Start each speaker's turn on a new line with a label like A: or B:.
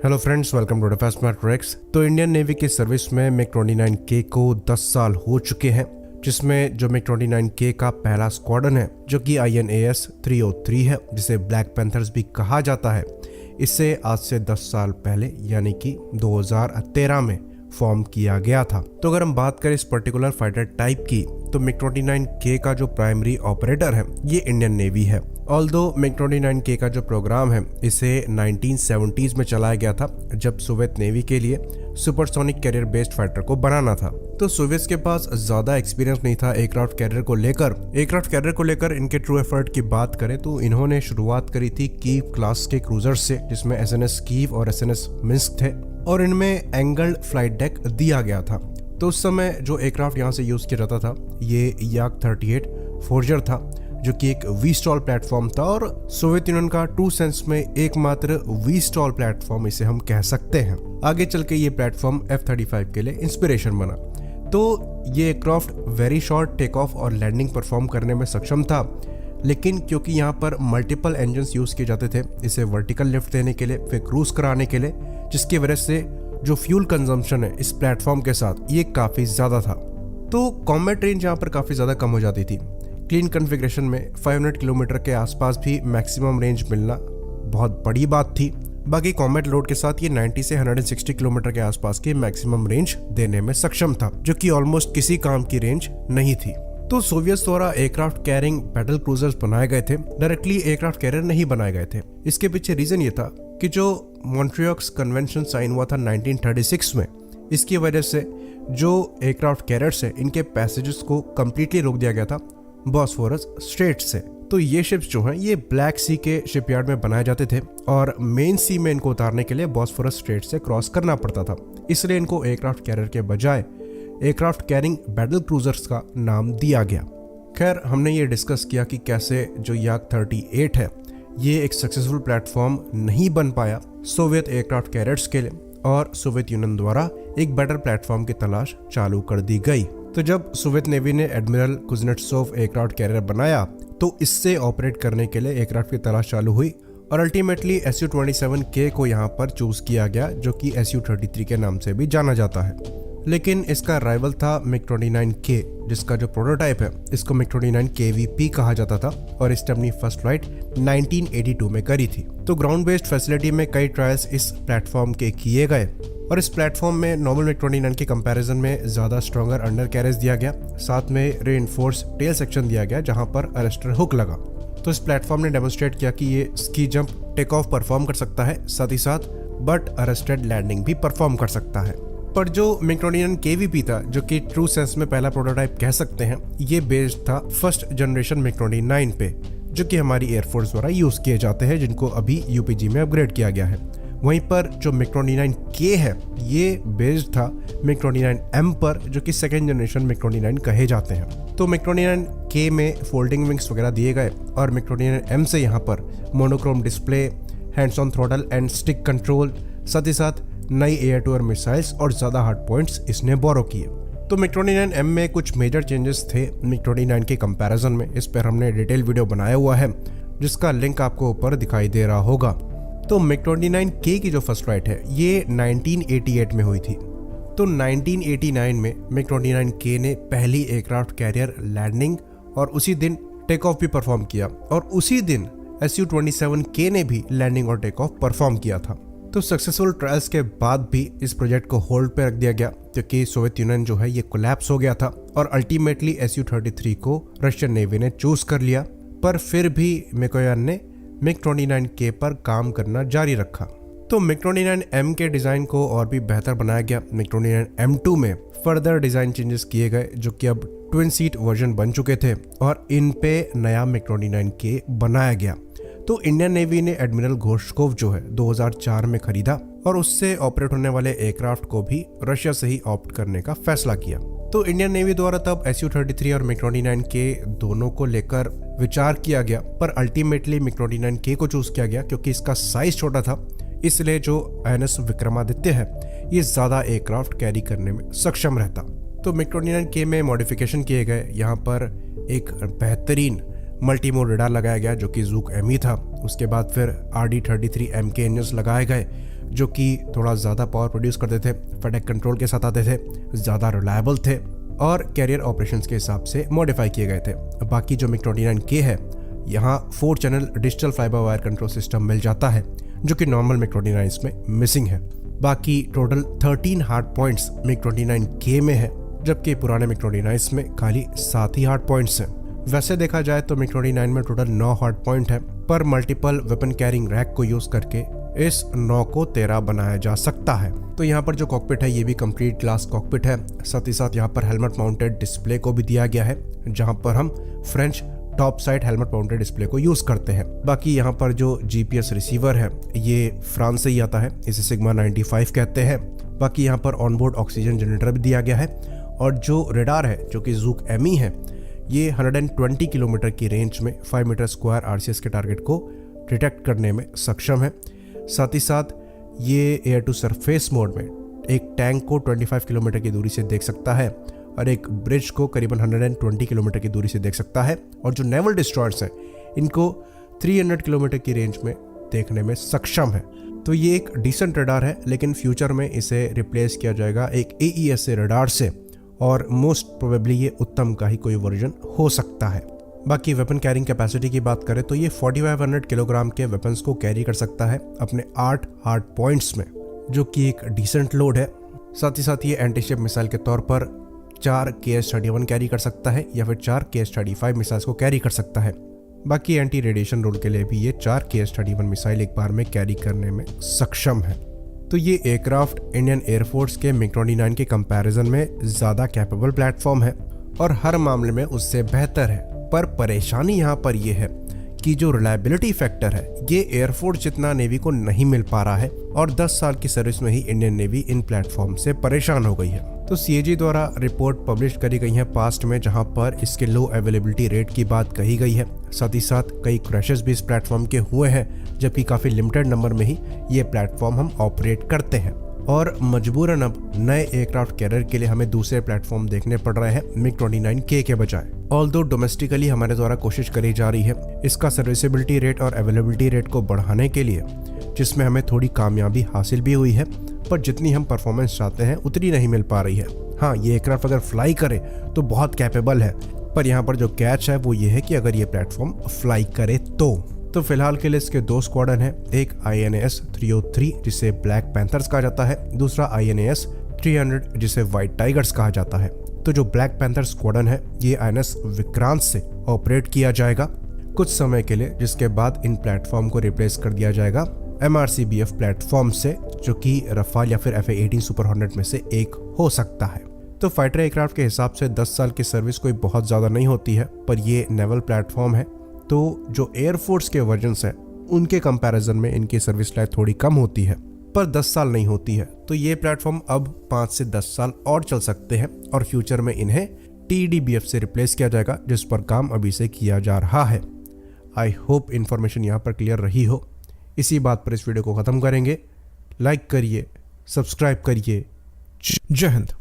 A: Hello friends, welcome to defence smart tracks. तो Indian navy की service में MiG 29K को 10 साल हो चुके हैं, जिसमें जो मिग 29K का पहला स्क्वाड्रन है जो कि INAS 303 है, जिसे ब्लैक पैंथर्स भी कहा जाता है, इससे आज से 10 साल पहले यानी कि 2013 में फॉर्म किया गया था। तो अगर हम बात करें इस पर्टिकुलर फाइटर टाइप की, तो मिग 29K का जो प्राइमरी ऑपरेटर है ये इंडियन नेवी है। ऑल्दो मिग 29K का जो प्रोग्राम है इसे 1970s में चलाया गया था, जब सोवियत नेवी के लिए सुपरसोनिक कैरियर बेस्ड फाइटर को बनाना था। तो सोवियत के पास ज्यादा एक्सपीरियंस नहीं था एयरक्राफ्ट कैरियर को लेकर इनके ट्रू एफर्ट की बात करें तो इन्होंने शुरुआत करी थी कीव क्लास के क्रूजर से, जिसमें SNS कीव और SNS मिन्स्क थे, और इनमें एंगल्ड फ्लाइट डेक दिया गया था। तो उस समय जो एयरक्राफ्ट यहाँ से यूज किया जाता था ये याक 38 फोर्जर था, जो कि एक वी-स्टॉल प्लेटफॉर्म था और सोवियत यूनियन का ट्रू सेंस में एकमात्र वी-स्टॉल प्लेटफॉर्म इसे हम कह सकते हैं। आगे चल के ये प्लेटफॉर्म F-35 के लिए इंस्पिरेशन बना। तो ये aircraft very short take off और लैंडिंग परफॉर्म करने में सक्षम था, लेकिन क्योंकि यहाँ पर मल्टीपल इंजन्स यूज किए जाते थे इसे वर्टिकल लिफ्ट देने के लिए, फिर क्रूज कराने के लिए, जिसकी वजह से जो फ्यूल कंजम्पशन है इस प्लेटफॉर्म के साथ ये काफी ज्यादा था। तो कॉम्बैट रेंज यहाँ पर काफी ज्यादा कम हो जाती थी। क्लीन कॉन्फ़िगरेशन में 500 किलोमीटर के आसपास भी मैक्सिमम रेंज मिलना बहुत बड़ी बात थी। बाकी कॉम्बैट लोड के साथ ये 90 से 160 किलोमीटर के आसपास की मैक्सिमम रेंज देने में सक्षम था, जो कि ऑलमोस्ट किसी काम की रेंज नहीं थी। तो सोवियत द्वारा एयरक्राफ्ट कैरिंग बैटल क्रूजर्स बनाए गए थे, डायरेक्टली एयरक्राफ्ट कैरियर नहीं बनाए गए थे। इसके पीछे रीजन ये था कि जो मॉन्ट्रियल कन्वेंशन साइन हुआ था 1936 में, इसकी वजह से जो एयरक्राफ्ट कैरियर्स है इनके पैसेजेस को कम्प्लीटली रोक दिया गया था बॉस्फोरस स्ट्रेट से। तो ये शिप्स जो हैं ये ब्लैक सी के शिपयार्ड में बनाए जाते थे और मेन सी में इनको उतारने के लिए बॉस्फोरस स्ट्रेट से क्रॉस करना पड़ता था, इसलिए इनको एयरक्राफ्ट कैरियर के बजाय एयरक्राफ्ट कैरिंग बैटल क्रूजर्स का नाम दिया गया। खैर, हमने ये डिस्कस किया कि कैसे जो याक 38 है ये एक सक्सेसफुल प्लेटफॉर्म नहीं बन पाया सोवियत एयरक्राफ्ट कैरियर्स के लिए, और सोवियत यूनियन द्वारा एक बेटर प्लेटफॉर्म की तलाश चालू कर दी गई। तो जब सोवियत नेवी ने एडमिरल कुजनेट्सोव एयरक्राफ्ट कैरियर बनाया तो इससे ऑपरेट करने के लिए एयरक्राफ्ट की तलाश चालू हुई और अल्टीमेटली Su-27K को यहाँ पर चूज किया गया, जो कि Su-33 के नाम से भी जाना जाता है। लेकिन इसका राइवल था मिग 29K, जिसका जो प्रोटोटाइप है इसको मिग 29KVP कहा जाता था, और इसने अपनी फर्स्ट फ्लाइट 1982 में करी थी। तो ग्राउंड बेस्ड फैसिलिटी में कई ट्रायल्स इस प्लेटफॉर्म के किए गए और इस प्लेटफॉर्म में नॉर्मल मिग 29 के कंपैरिजन में ज्यादा स्ट्रॉन्गर अंडर कैरेज दिया गया, साथ में रीइंफोर्स टेल सेक्शन दिया गया जहां पर अरेस्टर हुक लगा। तो इस प्लेटफॉर्म ने डेमोन्स्ट्रेट किया कि ये ski jump take off perform कर सकता है, साथ ही साथ बट अरेस्टेड लैंडिंग भी परफॉर्म कर सकता है। पर जो मिग 29KVP था, जो कि ट्रू सेंस में पहला प्रोटोटाइप कह सकते हैं, ये बेस्ड था फर्स्ट जनरेशन मिग 29 पे, जो कि हमारी एयरफोर्स द्वारा यूज किए जाते हैं, जिनको अभी UPG में अपग्रेड किया गया है। वहीं पर जो मिग 29K है ये बेस्ड था मिग 29M पर, जो कि सेकेंड जनरेशन मिग 29 कहे जाते हैं। तो मिग 29K में फोल्डिंग विंग्स वगैरह दिए गए और मिग 29M से यहाँ पर monochrome display, hands on throttle and stick control, साथ ही साथ नई एयर टू एयर मिसाइल्स और ज्यादा हार्ड पॉइंट्स इसने बोरो किए। तो मिग 29M में कुछ मेजर चेंजेस थे मिग 29 के कंपैरिजन में। इस पर हमने डिटेल वीडियो बनाया हुआ है, जिसका लिंक आपको ऊपर दिखाई दे रहा होगा। तो मिग 29K की जो फर्स्ट फ्लाइट है ये 1988 में हुई थी। तो 1989 में मिग 29K ने पहली एयरक्राफ्ट कैरियर लैंडिंग और उसी दिन टेक ऑफ भी परफॉर्म किया, और उसी दिन Su-27K ने भी लैंडिंग और टेक ऑफ परफॉर्म किया था। तो सक्सेसफुल ट्रायल्स के बाद भी इस प्रोजेक्ट को होल्ड पे रख दिया गया, क्योंकि सोवियत यूनियन जो है ये कोलैप्स हो गया था और अल्टीमेटली Su-33 को रशियन नेवी ने चूज कर लिया। पर फिर भी मिकोयान ने मिग 29K पर काम करना जारी रखा। तो मिग 29M के डिजाइन को और भी बेहतर बनाया गया। मिग 29M2 में फर्दर डिजाइन चेंजेस किए गए, जो कि अब ट्विन सीट वर्जन बन चुके थे, और इन पे नया मिग 29K बनाया गया। तो इंडियन नेवी ने एडमिरल घोषकोव जो है 2004 में खरीदा और उससे ऑपरेट होने वाले एयरक्राफ्ट को भी रशिया से ही ऑप्ट करने का फैसला किया। तो इंडियन नेवी द्वारा तब Su-33 और मिग 29K दोनों को लेकर विचार किया गया, पर अल्टीमेटली मिग 29K को चूज किया गया क्योंकि इसका साइज छोटा था, इसलिए जो INS विक्रमादित्य है ये ज्यादा एयरक्राफ्ट कैरी करने में सक्षम रहता। तो मिग 29K में मॉडिफिकेशन किए गए। यहाँ पर एक बेहतरीन मल्टीमोड रेडार लगाया गया जो कि जूक ME था। उसके बाद फिर RD-33M के इंजन्स लगाए गए जो कि थोड़ा ज़्यादा पावर प्रोड्यूस करते थे, फटैक कंट्रोल के साथ आते थे, ज़्यादा रिलायबल थे और कैरियर ऑपरेशंस के हिसाब से मॉडिफाई किए गए थे। बाकी जो MiG-29K है, यहाँ 4 channel digital fibre wire control system मिल जाता है जो कि नॉर्मल MiG-29 में मिसिंग है। बाकी टोटल 13 हार्ड पॉइंट्स MiG-29K में है, जबकि पुराने MiG-29 में खाली 7 ही हार्ड पॉइंट्स हैं। वैसे देखा जाए तो MiG-29 में टोटल 9 हार्ड पॉइंट है, पर मल्टीपल वेपन कैरिंग रैक को यूज करके इस 9 को 13 बनाया जा सकता है। तो यहाँ पर जो कॉकपिट है ये भी कंप्लीट ग्लास कॉकपिट है। साथ ही साथ यहाँ पर हेलमेट माउंटेड डिस्प्ले को भी दिया गया है, जहाँ पर हम French top side helmet mounted display को यूज करते हैं। बाकी यहाँ पर जो जीपीएस रिसीवर है ये फ्रांस से ही आता है, इसे सिग्मा 95 कहते हैं। बाकी यहाँ पर ऑनबोर्ड ऑक्सीजन जनरेटर भी दिया गया है और जो रेडार है जो कि ज़ूक एमी है, ये 120 किलोमीटर की रेंज में 5 मीटर स्क्वायर आरसीएस के टारगेट को डिटेक्ट करने में सक्षम है। साथ ही साथ ये एयर टू सरफेस मोड में एक टैंक को 25 किलोमीटर की दूरी से देख सकता है और एक ब्रिज को करीबन 120 किलोमीटर की दूरी से देख सकता है, और जो नेवल डिस्ट्रॉयर्स हैं इनको 300 किलोमीटर की रेंज में देखने में सक्षम है। तो ये एक डिसेंट रडार है, लेकिन फ्यूचर में इसे रिप्लेस किया जाएगा एक AESA रडार से, और मोस्ट प्रोबेबली ये उत्तम का ही कोई वर्जन हो सकता है। बाकी वेपन कैरिंग कैपेसिटी की बात करें तो ये 4500 किलोग्राम के वेपन्स को कैरी कर सकता है अपने 8 हार्ड पॉइंट्स में, जो कि एक डिसेंट लोड है। साथ ही साथ ये एंटी शिप मिसाइल के तौर पर 4 KS-31 कैरी कर सकता है या फिर 4 KS-35 मिसाइल्स को कैरी कर सकता है। बाकी एंटी रेडिएशन रोल के लिए भी ये 4 KS-31 मिसाइल एक बार में कैरी करने में सक्षम है। तो ये एयरक्राफ्ट इंडियन एयरफोर्स के MiG-29 के कंपैरिजन में ज़्यादा कैपेबल प्लेटफॉर्म है और हर मामले में उससे बेहतर है। पर परेशानी यहाँ पर यह है कि जो रिलायबिलिटी फैक्टर है ये एयरफोर्स जितना नेवी को नहीं मिल पा रहा है, और 10 साल की सर्विस में ही इंडियन नेवी इन प्लेटफॉर्म से परेशान हो गई है। तो CAG द्वारा रिपोर्ट पब्लिश करी गई है पास्ट में, जहां पर इसके लो अवेलेबिलिटी रेट की बात कही गई है। साथ ही साथ कई क्रैशेस भी इस प्लेटफॉर्म के हुए हैं, जबकि काफ़ी लिमिटेड नंबर में ही ये प्लेटफॉर्म हम ऑपरेट करते हैं, और मजबूरन अब नए एयरक्राफ्ट कैरियर के लिए हमें दूसरे प्लेटफॉर्म देखने पड़ रहे हैं MiG-29K के बजाय। ऑल्दो डोमेस्टिकली हमारे द्वारा कोशिश करी जा रही है इसका सर्विसेबिलिटी रेट और अवेलेबिलिटी रेट को बढ़ाने के लिए, जिसमें हमें थोड़ी कामयाबी हासिल भी हुई है, पर जितनी हम परफॉर्मेंस चाहते हैं उतनी नहीं मिल पा रही है। हाँ, ये एयरक्राफ्ट अगर फ्लाई करे तो बहुत कैपेबल है, पर यहाँ पर जो कैच है वो ये है कि अगर ये प्लेटफॉर्म फ्लाई करे तो फिलहाल के लिए इसके 2 स्क्वाड्रन है, एक INAS 303 जिसे ब्लैक पैंथर्स कहा जाता है, दूसरा INAS 300 जिसे व्हाइट टाइगर्स कहा जाता है। तो जो ब्लैक पैंथर स्क्वाड्रन है ये INS विक्रांत से ऑपरेट किया जाएगा कुछ समय के लिए, जिसके बाद इन प्लेटफॉर्म को रिप्लेस कर दिया जाएगा MRCBF प्लेटफॉर्म से, जो कि रफाल या फिर FA-18 सुपर हॉर्नेट में से एक हो सकता है। तो फाइटर एयरक्राफ्ट के हिसाब से 10 साल की सर्विस कोई बहुत ज़्यादा नहीं होती है, पर ये नेवल प्लेटफॉर्म है, तो जो एयरफोर्स के वर्जन्स हैं उनके कंपैरिजन में इनकी सर्विस लाइफ थोड़ी कम होती है, पर 10 साल नहीं होती है। तो ये प्लेटफॉर्म अब 5 से 10 साल और चल सकते हैं, और फ्यूचर में इन्हें TDBF से रिप्लेस किया जाएगा, जिस पर काम अभी से किया जा रहा है। आई होप इन्फॉर्मेशन यहाँ पर क्लियर रही हो। इसी बात पर इस वीडियो को ख़त्म करेंगे। लाइक करिए, सब्सक्राइब करिए। जय हिंद।